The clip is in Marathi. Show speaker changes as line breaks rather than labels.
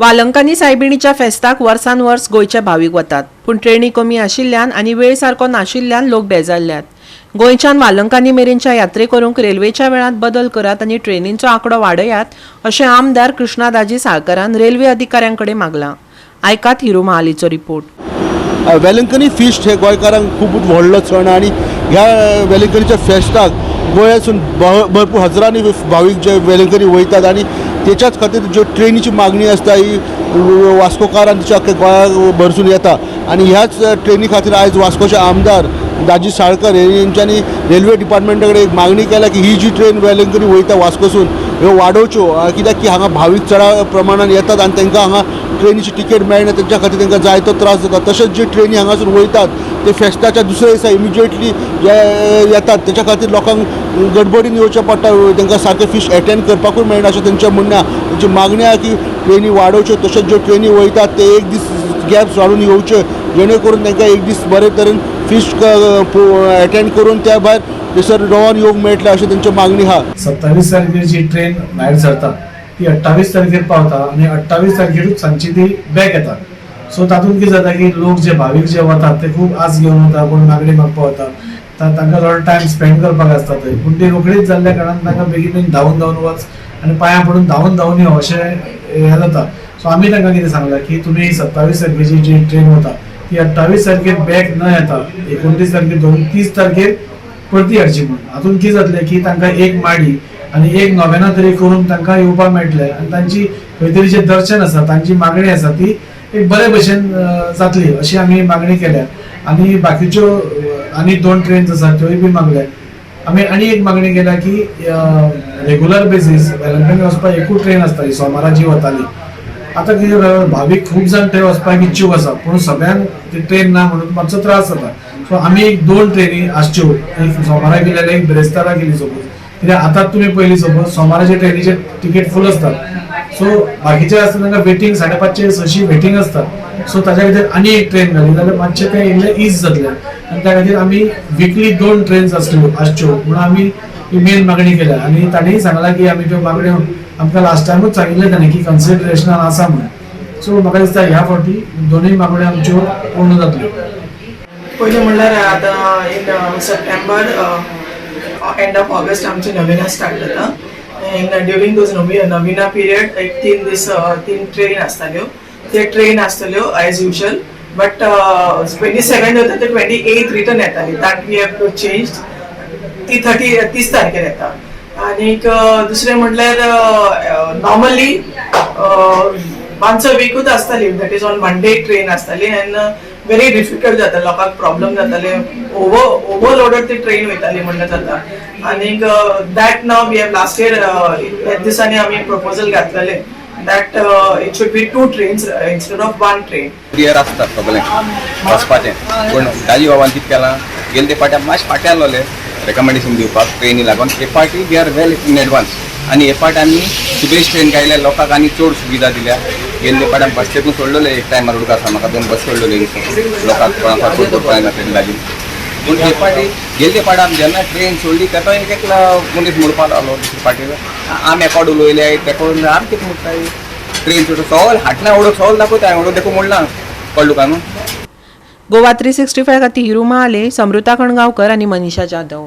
वालंकानी सायबिणीच्या फेस्ताक वर्सान वर्स गोयचे भाविक वतात, पूण ट्रेनी कमी आशिल्ल्यान आनी वेळ सारको नाशिल्ल्यान लोक बेजारल्यात। गोंयच्यान वालंकानी मेरेनच्या यात्रे करूंक रेल्वेच्या वेळांत बदल करात आनी ट्रेनींचो आंकडो वाडयात, अशें आमदार कृष्णादाजी साळकारान रेल्वे अधिकाऱ्यांकडे मागलां। आयकात हिरू महालीचो रिपोर्ट।
वेलंकनी फिस्ट हे गोंयकारांक खूब व्हडलो सण आनी ह्या वेलंकनीच्या फेस्ताक गोंयासून भरपूर हजारांनी भाविक जे वेलंकनी वयतात आनी त्याच्याच खातीर ज्यो ट्रेनीची मागणी आसता ही वास्कोकारांच्या अख्ख्या गोंया भरसून येता आनी ह्याच ट्रेनी खातीर आयज वास्कोचे आमदार दाजी साळकर यांच्यानी रेल्वे डिपार्टमेंटा कडेन एक मागणी केल्या की ही जी ट्रेन वेलंकनी वयता वास्कोसून ह्यो वाडोवच्यो, कित्याक की हांगा भाविक चडा प्रमाणान येतात आनी तांकां हांगा ट्रेनीची तिकेट मेळना, तांच्या खातीर तांकां जायतो त्रास जाता। तशेंच जी ट्रेनी हांगासून वयतात ते फेस्ताच्या दुसऱ्या दिसा इमिजिएटली जे येतात त्याच्या खातीर लोकांक गडबडीन येवचें पडटा, तांकां सारकें फिश एटेंड करपाकूय मेळना अशें तांचें म्हणणें आसा। तांची मागणी आसा की ट्रेनी वाडोवच्यो, तशेंच ज्यो ट्रेनी वयतात ते एक दीस गॅप्स वाडून येवचे जेणे करून तांकां एक दीस बरे तरेन फिश एटेंड करून त्या भायर थंयसर रोवन येवंक मेळटलें अशी तांची मागणी आहा।
27 तारखेर जी ट्रेन भायर सरता ती 28 तारखेर पावता आनी 28 तारखेरूच सांजची ती बॅक येता। सो तातूंत कितें जाता की लोक जे भाविक जे वतात ते खूब आस घेवन वता, कोण मागणी मागपाक वता, तांकां थोडो टायम स्पेंड करपाक आसता थंय, पूण ती रोखडीच जाल्ल्या कारणान तांकां बेगीन धांवन वच आनी पांयां पडून धांवन यो अशें हें जाता। सो आमी तांकां कितें सांगलां की तुमी 27 तारखेची जी ट्रेन वता ती 28 तारखेर बॅक न येता 29 तारखेर धरून 30 तारखेर परती हाडची म्हणून। हातून कितें जातलें की तांकां एक माडी आनी एक नोवेना तरी करून तांकां येवपाक मेळटलें आनी तांची खंय तरी जें दर्शन आसा तांची मागणी आसा ती एक बरे भशेन जातली अशी आमी मागणी केल्या। आनी बाकीच्यो आनी 2 ट्रेन्स आसात त्योय बी मागल्या। आमी आनी एक मागणी केल्या की रेग्युलर बेसीस वेलंकनी वचपाक एकूच ट्रेन आसताली सोमारा जी वताली। आतां कितें भाविक खूब जाण थंय वचपाक इच्छूक आसा, पूण सगळ्यांक ती ट्रेन ना म्हणून मातसो त्रास जाता। सो आमी एक 2 ट्रेनी आसच्यो, एक सोमारा गेल्यार एक ब्रेस्तारा गेली सपोज, कित्याक आतां तुमी पयली सपोज सोमाराचे ट्रेनीचे तिकेट फूल आसतात, सो बाकीचे आसता तांकां वेटिंग 5:30-6 वेटिंग आसता। सो ताच्या खातीर आनी एक ट्रेन घाली जाल्यार मातशें तें इल्लें इज जातलें आनी त्या खातीर आमी विकली 2 ट्रेन्स आसच्यो म्हणून आमी ही मेन मागणी केल्या। आनी ताणेंय सांगलां की आमी त्यो मागण्यो आमकां लास्ट टायमूच सांगिल्लें ताणें की कन्सिडरेशनान आसा म्हणून। सो म्हाका दिसता ह्या फावटी दोनूय मागण्यो आमच्यो पूर्ण जातल्यो।
पयलीं म्हणल्यार आतां in September end of August आमची नविना स्टार्ट जाता। ड्युरींग दोज नविना पिरियड एक 3 दीस 3 ट्रेन आसताल्यो, ते ट्रेन आसतल्यो एज युजल, बट 27 होता ते 28 रिटर्न येताली, that we have to change. ती 30 तारखेर येता। आनीक दुसरें म्हणल्यार नॉर्मली वन्स अ वीकूच आसताली, that is on Monday train आसताली एंड व्हेरी डिफिकल्ट जाता, लोकांक प्रॉब्लम जाताले, ओवरलोडेड ती ट्रेन वयताली म्हणलें जाता। आनीक that now we have last year ह्या दिसांनी आमी प्रपोजल घातलेले that it should be 2 trains instead of 1 train.
Clear आसता सगळें वचपाचें, पूण दाजी बाबान कितें केलां गेले ते फावटी मातशें फाट्यान लावलें रेकमेंडेशन दिवपाक ट्रेनी लागून। हे फावटी we are well in advance आनी हे फावटी आमी सुबेज ट्रेन काडल्या, लोकांक आनी चड सुविधा दिल्या। गेल्ले फावटी बसीतून सोडलेले एक टायमार उडका आसा, म्हाका 2 बस सोडलेले लोकांक कोणाक सोडपाक पळयना ट्रेन लागीं। पूण हे फावटी गेल्ले फावटी आमी जेन्ना ट्रेन सोडली तेका एक मनीस म्हणपाक लागलो दुसरे फावटी आमी एकोड उलयले तेका आमी कितें म्हणटाय ट्रेन सोडून सवल हाटना उडोक सवल दाखयता हांवें उडोक देखून म्हणलां कळ्ळो काय न्हू।
गोवा 365 खातीर हिरू महाले, समृता कणगांवकर आनी मनीषा जाधव।